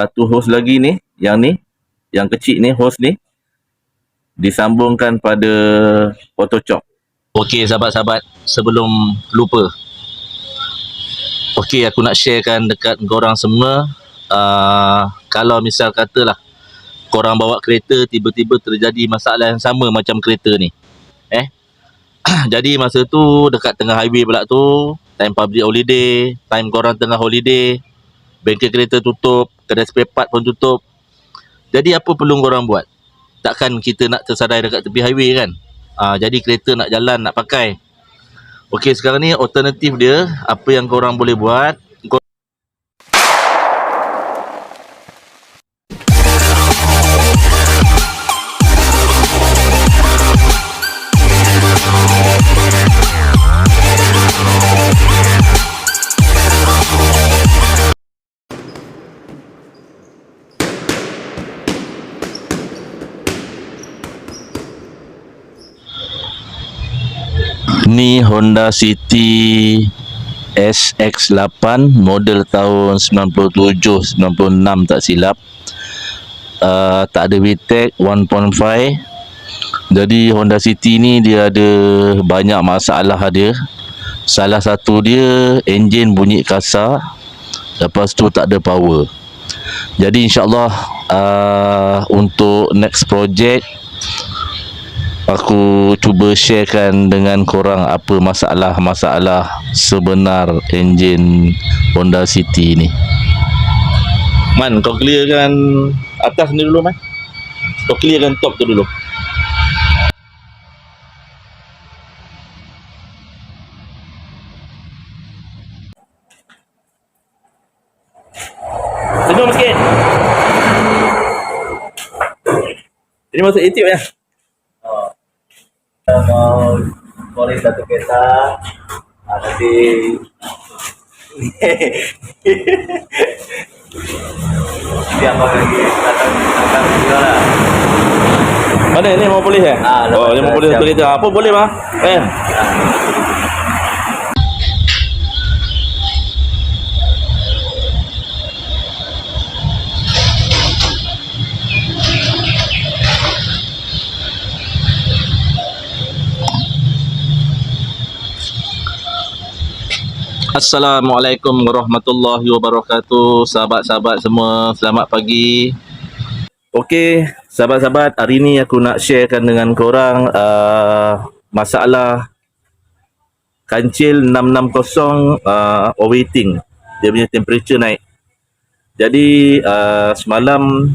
satu hos lagi ni, yang kecil ni, hos ni disambungkan pada Photoshop. Okey sahabat-sahabat, sebelum lupa, okey aku nak sharekan dekat korang semua, kalau misal katalah korang bawa kereta, tiba-tiba terjadi masalah yang sama macam kereta ni, jadi masa tu dekat tengah highway pula tu, time public holiday, time korang tengah holiday, bengkel kereta tutup, kedai spare part pun tutup. Jadi apa perlu korang buat? Takkan kita nak tersadai dekat tepi highway kan? Jadi kereta nak jalan, nak pakai. Okey, sekarang ni alternatif dia, apa yang korang boleh buat, ni Honda City SX8 model tahun 97-96 tak silap. Tak ada VTEC 1.5. Jadi Honda City ni dia ada banyak masalah dia. Salah satu dia enjin bunyi kasar, lepas tu tak ada power. Jadi insyaAllah untuk next project aku cuba sharekan dengan korang apa masalah-masalah sebenar enjin Honda City ni. Man, kau clearkan atas ni dulu, Man. Kau clearkan top tu dulu. Senyum sikit. Ini masuk YouTube ya? Mau polis satu kereta, nanti siapa lagi datang juga lah. Mana ni mau polis ya? Oh, ni mau polis satu kereta. Apa boleh bang? Assalamualaikum warahmatullahi wabarakatuh. Sahabat-sahabat semua, selamat pagi. Okey, sahabat-sahabat, hari ni aku nak sharekan dengan korang masalah kancil 660 overheating. Dia punya temperature naik. Jadi semalam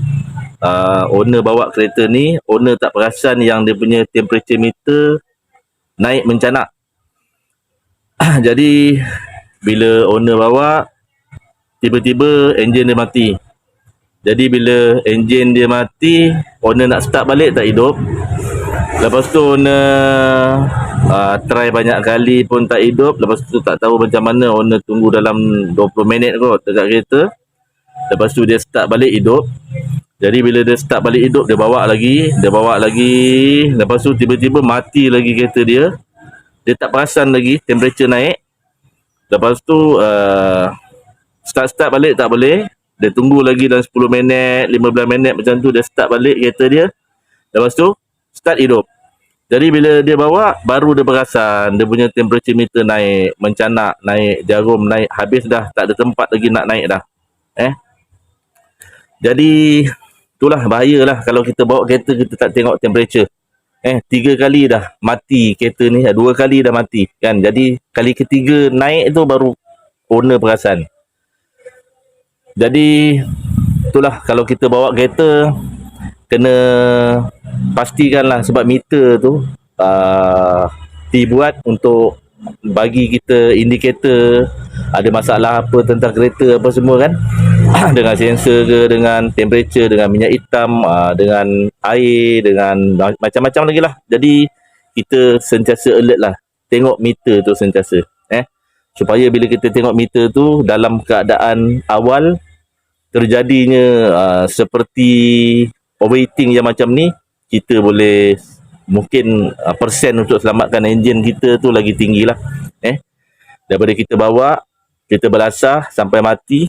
owner bawa kereta ni, owner tak perasan yang dia punya temperature meter naik mencanak. Jadi bila owner bawa, tiba-tiba enjin dia mati. Jadi bila enjin dia mati, owner nak start balik tak hidup. Lepas tu owner try banyak kali pun tak hidup. Lepas tu tak tahu macam mana, owner tunggu dalam 20 minit kot dekat kereta. Lepas tu dia start balik hidup. Jadi bila dia start balik hidup, dia bawa lagi. Lepas tu tiba-tiba mati lagi kereta dia. Dia tak perasan lagi temperature naik. Lepas tu start balik tak boleh. Dia tunggu lagi dalam 10 minit, 15 minit macam tu, dia start balik kereta dia. Lepas tu start hidup. Jadi bila dia bawa, baru dia perasan dia punya temperature meter naik, mencanak, naik, jarum naik, habis dah, tak ada tempat lagi nak naik dah. Jadi itulah bahayalah kalau kita bawa kereta kita tak tengok temperature. 3 kali dah mati kereta ni, 2 kali dah mati kan. Jadi kali ketiga naik tu baru owner perasan. Jadi itulah kalau kita bawa kereta, kena pastikanlah, sebab meter tu dibuat untuk bagi kita indikator ada masalah apa tentang kereta apa semua kan. Dengan sensor ke, dengan temperature, dengan minyak hitam, dengan air, dengan macam-macam lagi lah. Jadi kita sentiasa alert lah, tengok meter tu sentiasa supaya bila kita tengok meter tu dalam keadaan awal terjadinya seperti overheating yang macam ni, kita boleh mungkin persen untuk selamatkan enjin kita tu lagi tinggi lah. Daripada kita bawa, kita belasah sampai mati,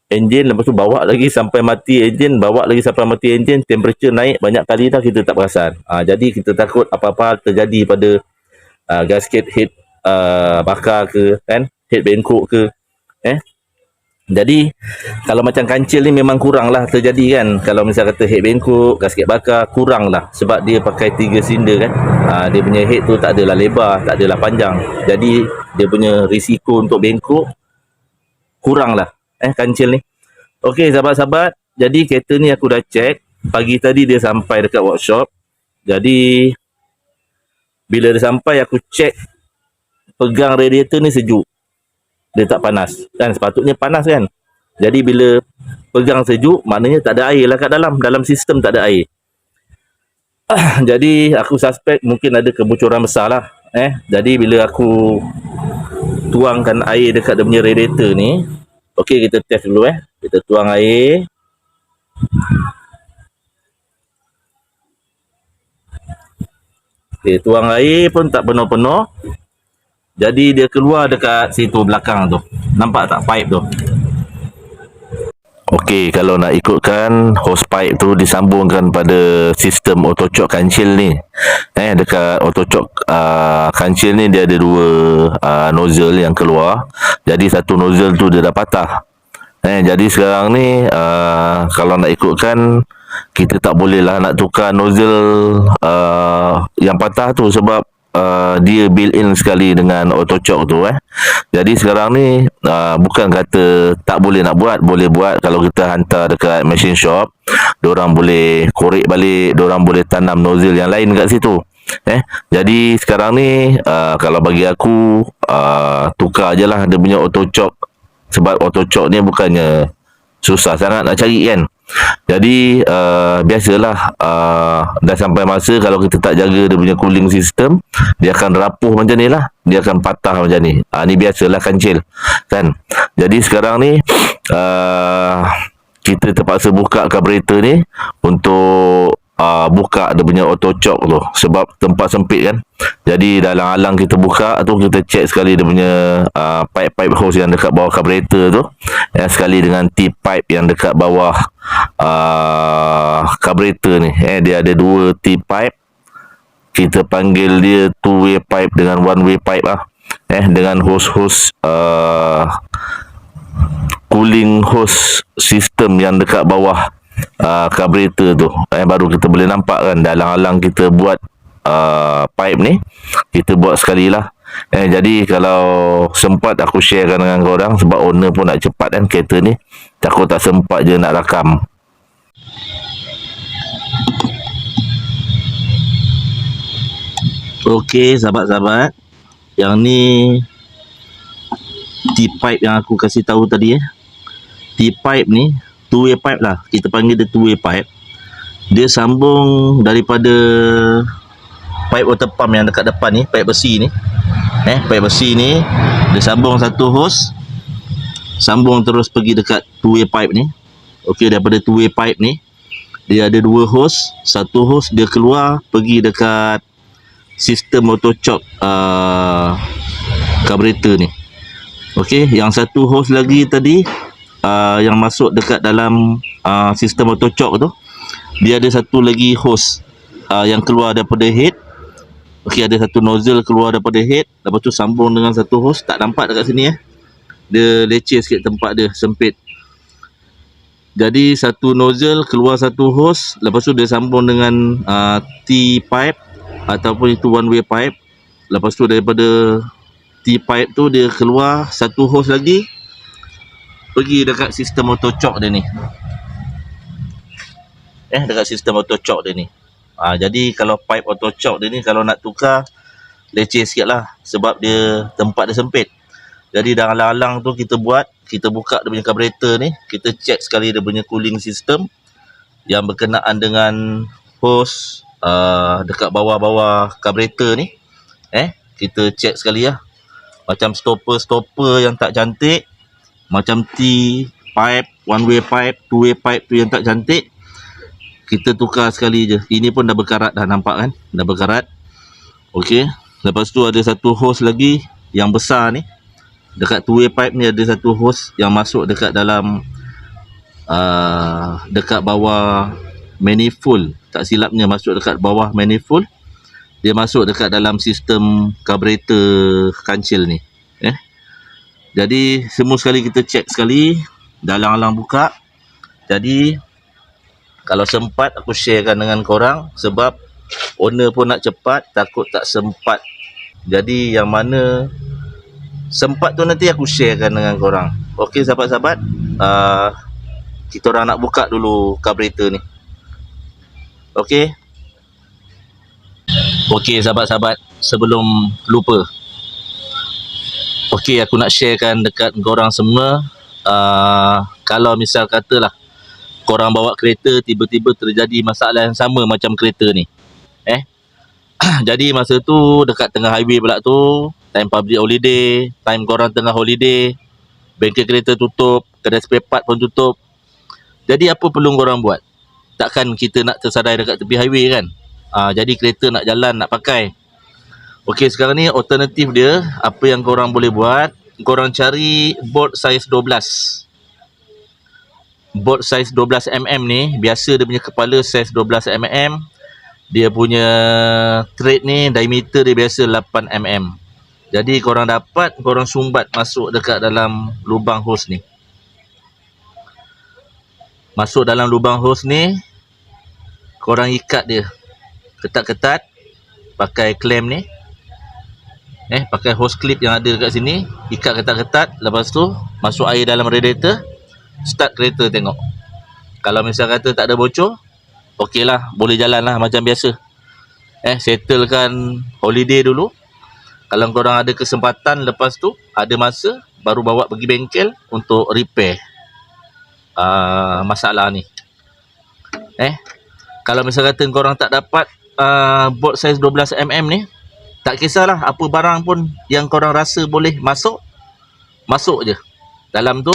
enjin, lepas tu bawa lagi sampai mati enjin, bawa lagi sampai mati enjin, temperature naik banyak kali dah, kita tak perasan. Jadi kita takut apa-apa terjadi pada gasket head bakar ke kan, head bengkok ke. Jadi kalau macam kancil ni memang kurang lah terjadi kan. Kalau misal kata head bengkok, gasket bakar, kurang lah. Sebab dia pakai 3 silinder kan. Dia punya head tu tak adalah lebar, tak adalah panjang. Jadi dia punya risiko untuk bengkok kurang lah kancil ni. Okey sahabat-sahabat, jadi kereta ni aku dah check. Pagi tadi dia sampai dekat workshop. Jadi bila dia sampai aku check, pegang radiator ni sejuk. Dia tak panas. Kan sepatutnya panas kan. Jadi bila pegang sejuk, maknanya tak ada air lah kat dalam. Dalam sistem tak ada air. Jadi aku suspect mungkin ada kebocoran besar lah. Jadi bila aku tuangkan air dekat dia punya radiator ni. Okey, kita test dulu Kita tuang air. Okey, tuang air pun tak penuh-penuh. Jadi dia keluar dekat situ belakang tu. Nampak tak pipe tu? Okey, kalau nak ikutkan hose pipe tu disambungkan pada sistem auto choke kancil ni. Dekat auto choke kancil ni dia ada dua nozzle yang keluar. Jadi satu nozzle tu dia dah patah. Jadi sekarang ni kalau nak ikutkan, kita tak boleh lah nak tukar nozzle yang patah tu sebab dia built in sekali dengan auto choke tu Jadi sekarang ni bukan kata tak boleh nak buat, boleh buat. Kalau kita hantar dekat machine shop, diorang boleh korek balik, diorang boleh tanam nozzle yang lain kat situ. Jadi sekarang ni kalau bagi aku tukar je lah dia punya auto choke. Sebab auto choke ni bukannya susah sangat nak cari kan. Jadi biasalah dah sampai masa kalau kita tak jaga dia punya cooling system, dia akan rapuh macam ni lah. Dia akan patah macam ni. Ni biasalah kancil kan. Jadi sekarang ni kita terpaksa buka carburetor ni untuk buka dia punya auto choke tu sebab tempat sempit kan. Jadi dalam-alang kita buka tu, kita check sekali dia punya pipe hose yang dekat bawah carburetor tu sekali dengan T-pipe yang dekat bawah carburetor ni. Dia ada dua T-pipe. Kita panggil dia two-way pipe dengan one-way pipe lah. Dengan hose cooling hose system yang dekat bawah carburetor tu baru kita boleh nampak kan. Dalam-alang kita buat pipe ni, kita buat sekali lah. Jadi kalau sempat aku sharekan dengan korang, sebab owner pun nak cepat kan kereta ni, takut tak sempat je nak rakam. Okey sahabat-sahabat, yang ni T-pipe yang aku kasih tahu tadi T-pipe ni two-way pipe lah, kita panggil dia two-way pipe. Dia sambung daripada pipe water pump yang dekat depan ni, pipe besi ni. Pipe besi ni dia sambung satu hose, sambung terus pergi dekat two-way pipe ni. Okey, daripada two-way pipe ni dia ada dua hose. Satu hose dia keluar pergi dekat sistem auto choke carburetor ni. Okey, yang satu hose lagi tadi yang masuk dekat dalam sistem auto choke tu, dia ada satu lagi hose yang keluar daripada head. Okey, ada satu nozzle keluar daripada head, lepas tu sambung dengan satu hose. Tak nampak dekat sini dia leceh sikit tempat dia, sempit. Jadi satu nozzle keluar satu hose, lepas tu dia sambung dengan T-pipe ataupun itu one way pipe. Lepas tu daripada T-pipe tu dia keluar satu hose lagi, pergi dekat sistem auto choke dia ni. Dekat sistem auto choke dia ni. Jadi kalau pipe auto choke dia ni, kalau nak tukar leceh sikit lah, sebab dia tempat dia sempit. Jadi dalam-alang tu kita buka dia punya carburetor ni, kita check sekali dia punya cooling system yang berkenaan dengan hose dekat bawah-bawah carburetor ni. Kita check sekali lah. Macam stopper yang tak cantik, macam T-pipe, one way pipe, two way pipe tu yang tak cantik, kita tukar sekali je. Ini pun dah berkarat dah, nampak kan? Dah berkarat. Okey. Lepas tu ada satu hose lagi yang besar ni. Dekat two way pipe ni ada satu hose yang masuk dekat dalam dekat bawah manifold, tak silapnya masuk dekat bawah manifold, dia masuk dekat dalam sistem karburator kancil ni. Jadi semua sekali kita cek sekali, dalang-alang buka. Jadi kalau sempat aku sharekan dengan korang, sebab owner pun nak cepat, takut tak sempat. Jadi yang mana sempat tu nanti aku sharekan dengan korang. Okey sahabat-sahabat, kita orang nak buka dulu karburator ni. Okey. Okey sahabat-sahabat, sebelum lupa, okey aku nak sharekan dekat korang semua. Kalau misal katalah korang bawa kereta, tiba-tiba terjadi masalah yang sama macam kereta ni. Jadi masa tu dekat tengah highway pula tu, time public holiday, time korang tengah holiday, bengkel kereta tutup, kedai spare part pun tutup. Jadi apa perlu korang buat? Takkan kita nak tersadai dekat tepi highway kan? Jadi kereta nak jalan, nak pakai. Okey, sekarang ni alternatif dia, apa yang korang boleh buat, korang cari bolt saiz 12. Bolt saiz 12mm ni, biasa dia punya kepala saiz 12mm. Dia punya thread ni, diameter dia biasa 8mm. Jadi korang dapat, korang sumbat masuk dekat dalam lubang hose ni. Masuk dalam lubang hose ni, korang ikat dia ketat-ketat pakai klem ni. Pakai hose clip yang ada dekat sini, ikat ketat-ketat. Lepas tu masuk air dalam radiator, start kereta tengok. Kalau misal kata tak ada bocor, okey lah, boleh jalan lah macam biasa. Settlekan holiday dulu. Kalau korang ada kesempatan, lepas tu ada masa, baru bawa pergi bengkel untuk repair masalah ni. Kalau misal kata korang tak dapat bolt saiz 12mm ni, tak kisahlah apa barang pun yang korang rasa boleh masuk, masuk je dalam tu.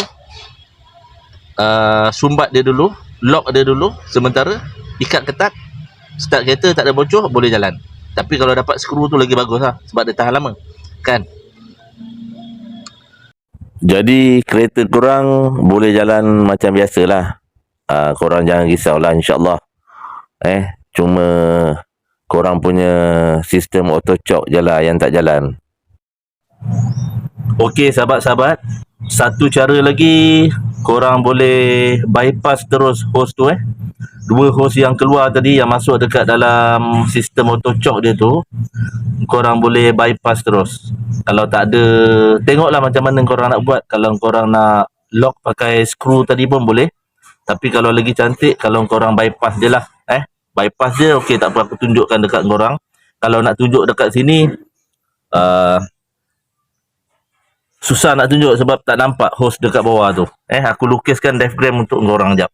Sumbat dia dulu, lock dia dulu sementara, ikat ketat, start kereta, tak ada bocor, boleh jalan. Tapi kalau dapat skru tu lagi bagus lah, sebab dia tahan lama kan. Jadi kereta korang boleh jalan macam biasalah. Korang jangan risaulah, insyaAllah. Cuma korang punya sistem auto choke je lah yang tak jalan. Okey sahabat-sahabat, satu cara lagi, korang boleh bypass terus hose tu. Dua hose yang keluar tadi, yang masuk dekat dalam sistem auto choke dia tu, korang boleh bypass terus. Kalau tak ada, tengoklah macam mana korang nak buat. Kalau korang nak lock pakai skru tadi pun boleh. Tapi kalau lagi cantik, kalau korang bypass je lah. Bypass je, okey, tak apa, aku tunjukkan dekat korang. Kalau nak tunjuk dekat sini, susah nak tunjuk sebab tak nampak hose dekat bawah tu. Aku lukiskan diagram untuk korang jap.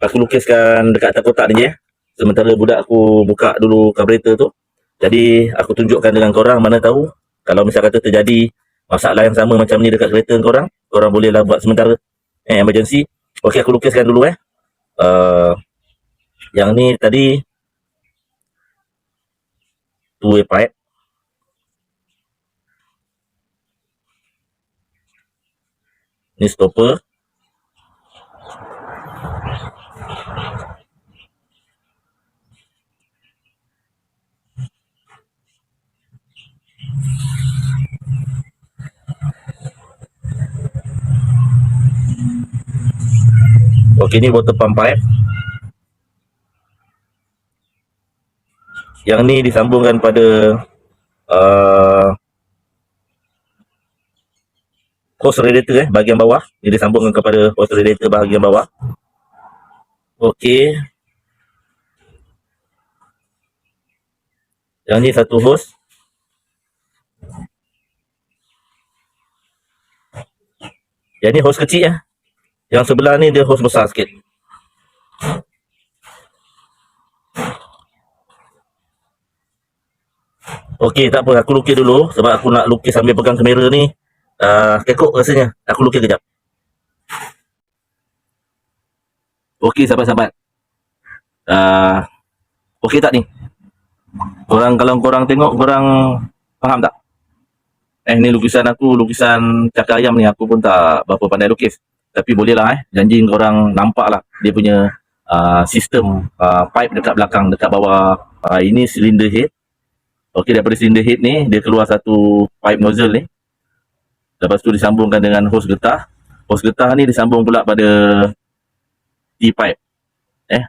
Aku lukiskan dekat atas kotak ni sementara budak aku buka dulu karburator tu. Jadi aku tunjukkan dengan korang, mana tahu kalau misal kata terjadi masalah yang sama macam ni dekat kereta korang, korang bolehlah buat sementara. Emergency. Okey, aku lukiskan dulu yang ni tadi two-way pipe. Ni stopper. Okey, ni water pump pipe. Yang ni disambungkan pada hose radiator bahagian bawah. Dia disambungkan kepada hose radiator bahagian bawah. Okey. Yang ni satu hose. Yang ni hose kecil Yang sebelah ni dia hose besar sikit. Okey, tak apa, aku lukis dulu sebab aku nak lukis sambil pegang kamera ni. Kekok rasanya. Aku lukis kejap. Okey sahabat-sahabat. Okey tak ni? Korang, kalau korang tengok, korang faham tak? Ni lukisan aku, lukisan cakar ayam ni. Aku pun tak berapa pandai lukis. Tapi boleh lah janji korang nampak lah dia punya sistem pipe dekat belakang, dekat bawah. Ini cylinder head. Okey, daripada cylinder head ni dia keluar satu pipe nozzle ni. Lepas tu disambungkan dengan hose getah. Hose getah ni disambung pula pada T-pipe.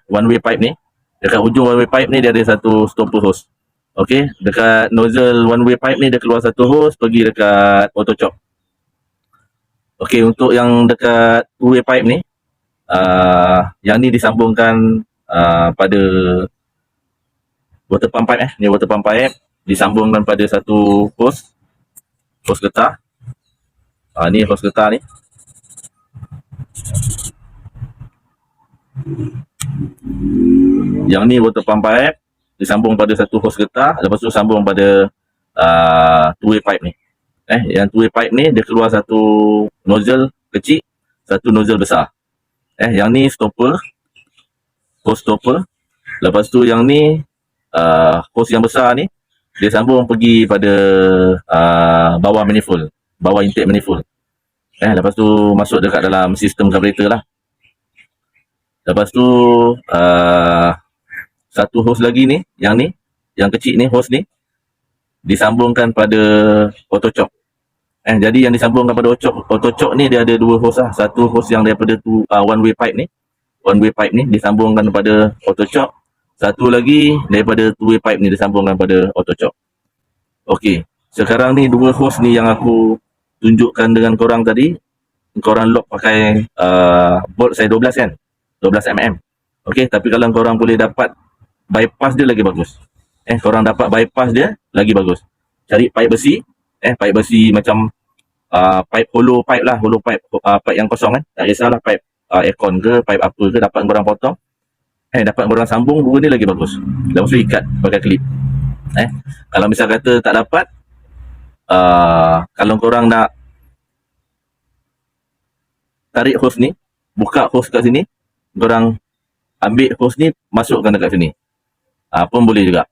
One way pipe ni. Dekat ujung one way pipe ni dia ada satu stopper hose. Okey, dekat nozzle one way pipe ni dia keluar satu hose pergi dekat auto choke. Okey, untuk yang dekat two way pipe ni, yang ni disambungkan pada water pump pipe. Ni water pump pipe disambungkan pada satu hose getah. Ni hose getah ni. Yang ni water pump pipe disambung pada satu hose getah, lepas tu sambung pada two way pipe ni. Yang two way pipe ni dia keluar satu nozzle kecil, satu nozzle besar. Yang ni stopper, hose stopper. Lepas tu yang ni hose yang besar ni dia sambung pergi pada bawah manifold, bawah intake manifold. Lepas tu masuk dekat dalam sistem carburetor lah. Lepas tu satu hose lagi ni, yang kecil ni, hose ni disambungkan pada auto choke. Jadi yang disambungkan pada auto choke ni dia ada dua hose lah. Satu hose yang daripada one way pipe ni disambungkan pada auto choke. Satu lagi daripada two way pipe ni disambungkan pada auto choke. Okey, sekarang ni dua hose ni yang aku tunjukkan dengan korang tadi, korang lock pakai bolt size 12 kan, 12 mm. Okey, tapi kalau korang boleh dapat bypass dia lagi bagus. Korang dapat bypass dia lagi bagus. Cari pipe besi macam pipe hollow pipe lah, pipe yang kosong kan. Tak kisahlah pipe aircon ke, pipe apa ke, dapat korang potong. Dapat korang sambung, dua ni lagi bagus. Lepas tu ikat pakai klip. Kalau misal kata tak dapat, kalau korang nak tarik hose ni, buka hose kat sini, korang ambil hose ni masukkan dekat sini, pun boleh juga.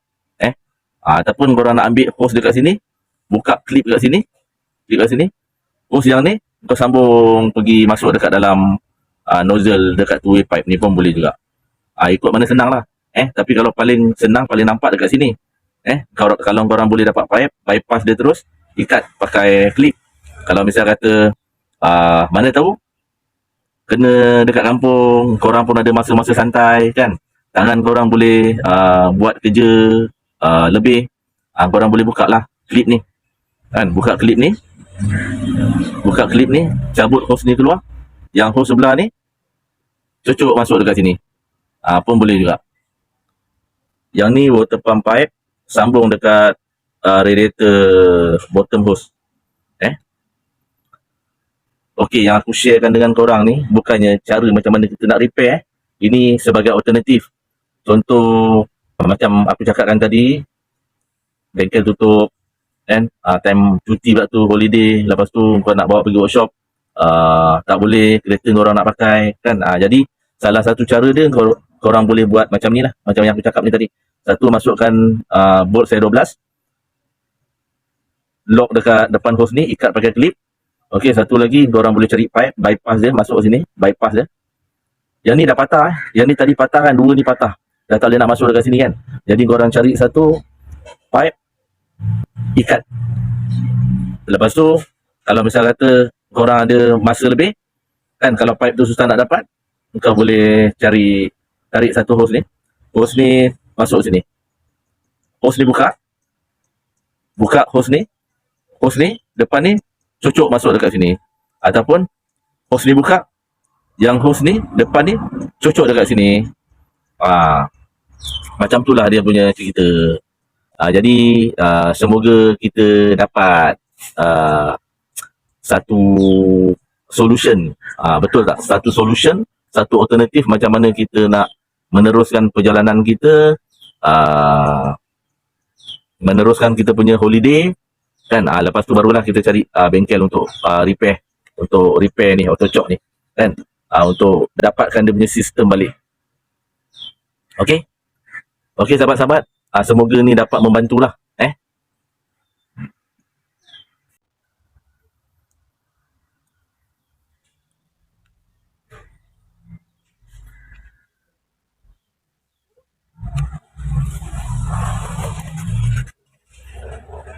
Ataupun korang nak ambil hose dekat sini, buka klip kat sini, hose yang ni kau sambung pergi masuk dekat dalam nozzle dekat two way pipe ni pun boleh juga. Ikut mana senang lah. Tapi kalau paling senang, paling nampak dekat sini. Kalau korang boleh dapat pipe, bypass dia terus, ikat pakai klip. Kalau misal kata mana tahu kena dekat kampung, korang pun ada masa-masa santai kan, tangan korang boleh buat kerja lebih, korang boleh buka lah klip ni kan. Buka klip ni, cabut hose ni keluar, yang hose sebelah ni cucuk masuk dekat sini, pun boleh juga. Yang ni water pump pipe sambung dekat radiator bottom hose. Okey, yang aku sharekan dengan korang ni bukannya cara macam mana kita nak repair. Ini sebagai alternatif. Contoh macam aku cakapkan tadi, bengkel tutup kan, time cuti waktu holiday, lepas tu kau nak bawa pergi workshop, tak boleh, kereta korang nak pakai kan. Jadi salah satu cara dia korang boleh buat macam ni lah, macam yang aku cakap ni tadi. Satu, masukkan bolt size 12, lock dekat depan hose ni, ikat pakai klip. Okey, satu lagi korang boleh cari pipe, bypass dia masuk sini, bypass dia. Yang ni dah patah yang ni tadi patah kan, dua ni patah, dah tak boleh nak masuk dekat sini kan. Jadi korang cari satu pipe, ikat. Lepas tu kalau misal kata korang ada masa lebih kan, kalau pipe tu susah nak dapat, kau boleh tarik satu hose ni masuk sini, hose ni buka hose ni depan ni cucuk masuk dekat sini, ataupun hose ni buka, yang hose ni depan ni cucuk dekat sini. Macam tu lah dia punya cerita. Jadi semoga kita dapat satu solution, betul tak, satu solution, satu alternatif macam mana kita nak meneruskan perjalanan kita, meneruskan kita punya holiday kan. Lepas tu barulah kita cari bengkel untuk repair ni auto choke ni kan, untuk dapatkan dia punya sistem balik. Okey sahabat-sahabat, semoga ni dapat membantulah.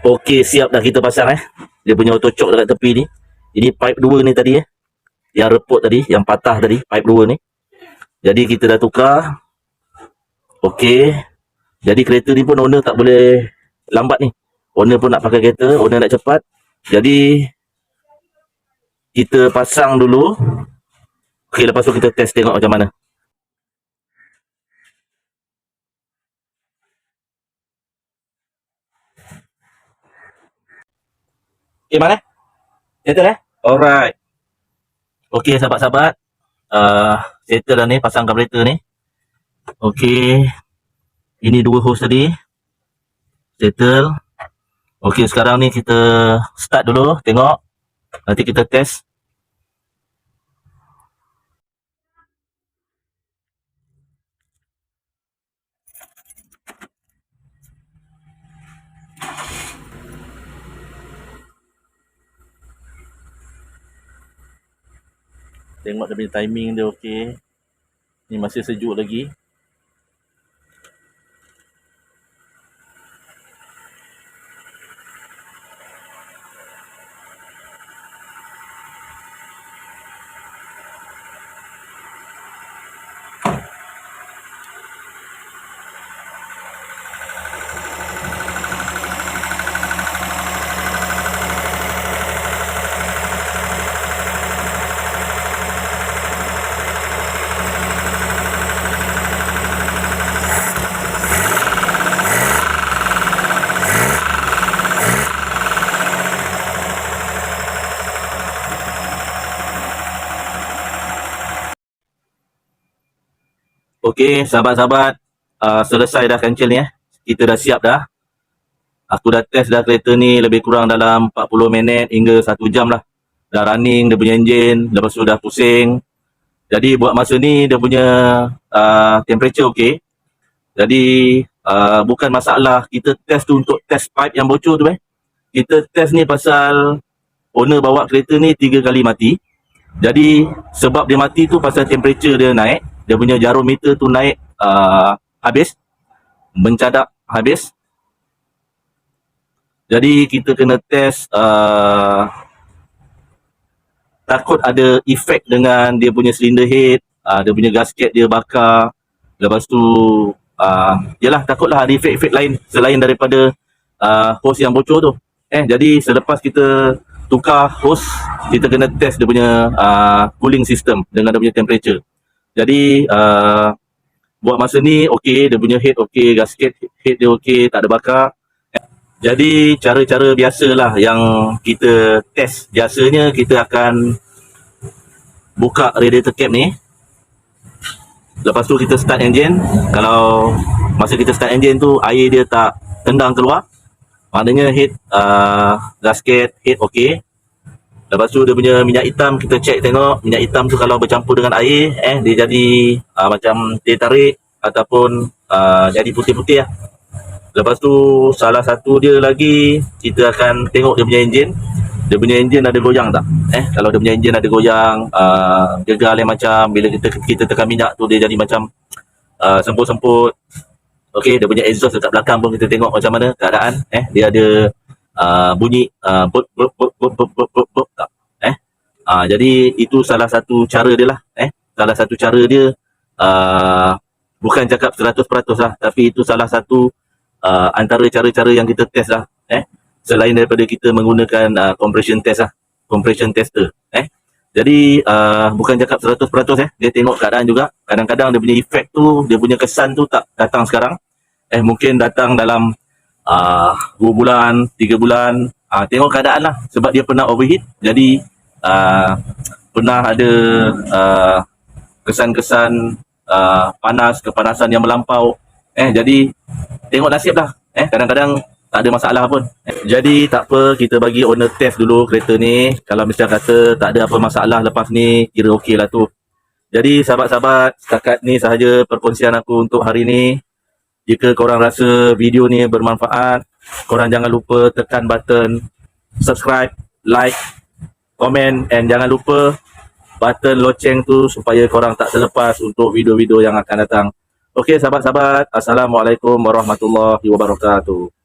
Okey, siap dah kita pasang dia punya auto choke dekat tepi ni. Ini pipe 2 ni tadi yang reput tadi, yang patah tadi, pipe 2 ni. Jadi kita dah tukar. Okey. Jadi kereta ni pun owner tak boleh lambat ni. Owner pun nak pakai kereta, owner nak cepat. Jadi kita pasang dulu. Okey, lepas tu kita test tengok macam mana. Okey, mana? Settle Alright. Okey, sahabat-sahabat. Settle dah ni, pasang karburator ni. Okey. Ini 2 hose tadi. Settle. Okey, sekarang ni kita start dulu, tengok. Nanti kita test. Tengok dia punya timing dia okey. Ni masih sejuk lagi. Okey, sahabat-sahabat, selesai dah kancil ni Kita dah siap dah. Aku dah test dah kereta ni lebih kurang dalam 40 minit hingga 1 jam lah. Dah running dia punya enjin, lepas tu dah pusing. Jadi buat masa ni dia punya temperature okey. Jadi bukan masalah kita test tu untuk test pipe yang bocor tu Kita test ni pasal owner bawa kereta ni 3 kali mati. Jadi sebab dia mati tu pasal temperature dia naik. Dia punya jarum meter tu naik habis. Mencadak habis. Jadi kita kena test takut ada efek dengan dia punya cylinder head, dia punya gasket dia bakar. Lepas tu yalah takutlah ada efek-efek lain selain daripada hose yang bocor tu. Jadi selepas kita tukar hose, kita kena test dia punya cooling system dengan dia punya temperature. Jadi buat masa ni okey, dia punya head okey, gasket head dia okey, tak ada bakar. Jadi cara-cara biasalah yang kita test. Biasanya kita akan buka radiator cap ni. Lepas tu kita start engine. Kalau masa kita start engine tu air dia tak tendang keluar, maknanya head gasket head okey. Lepas tu dia punya minyak hitam kita check tengok. Minyak hitam tu kalau bercampur dengan air dia jadi macam teh tarik ataupun jadi putih-putih lah. Lepas tu salah satu dia lagi, kita akan tengok dia punya enjin. Dia punya enjin ada goyang tak? Kalau dia punya enjin ada goyang, gegar yang macam bila kita tekan minyak tu dia jadi macam semput-semput. Okey, dia punya exhaust dekat belakang pun kita tengok macam mana keadaan. Dia ada bunyi bop bop bop bop bop bop bop tak? Jadi itu salah satu cara dia lah. Salah satu cara dia, bukan cakap 100% lah, tapi itu salah satu antara cara-cara yang kita test lah. Selain daripada kita menggunakan compression test lah, compression tester. Jadi bukan cakap 100%. Dia tengok keadaan juga. Kadang-kadang dia punya efek tu, dia punya kesan tu tak datang sekarang. Mungkin datang dalam 2 bulan, 3 bulan. Tengok keadaan lah. Sebab dia pernah overheat. Jadi pernah ada kesan-kesan panas, kepanasan yang melampau. Jadi tengok nasib lah. Kadang-kadang tak ada masalah pun. Jadi tak apa, kita bagi owner test dulu kereta ni. Kalau misalnya kata tak ada apa masalah lepas ni, kira okey lah tu. Jadi sahabat-sahabat, setakat ni sahaja perkongsian aku untuk hari ni. Jika korang rasa video ni bermanfaat, korang jangan lupa tekan button subscribe, like, komen, and jangan lupa button loceng tu supaya korang tak terlepas untuk video-video yang akan datang. Okey sahabat-sahabat, Assalamualaikum warahmatullahi wabarakatuh.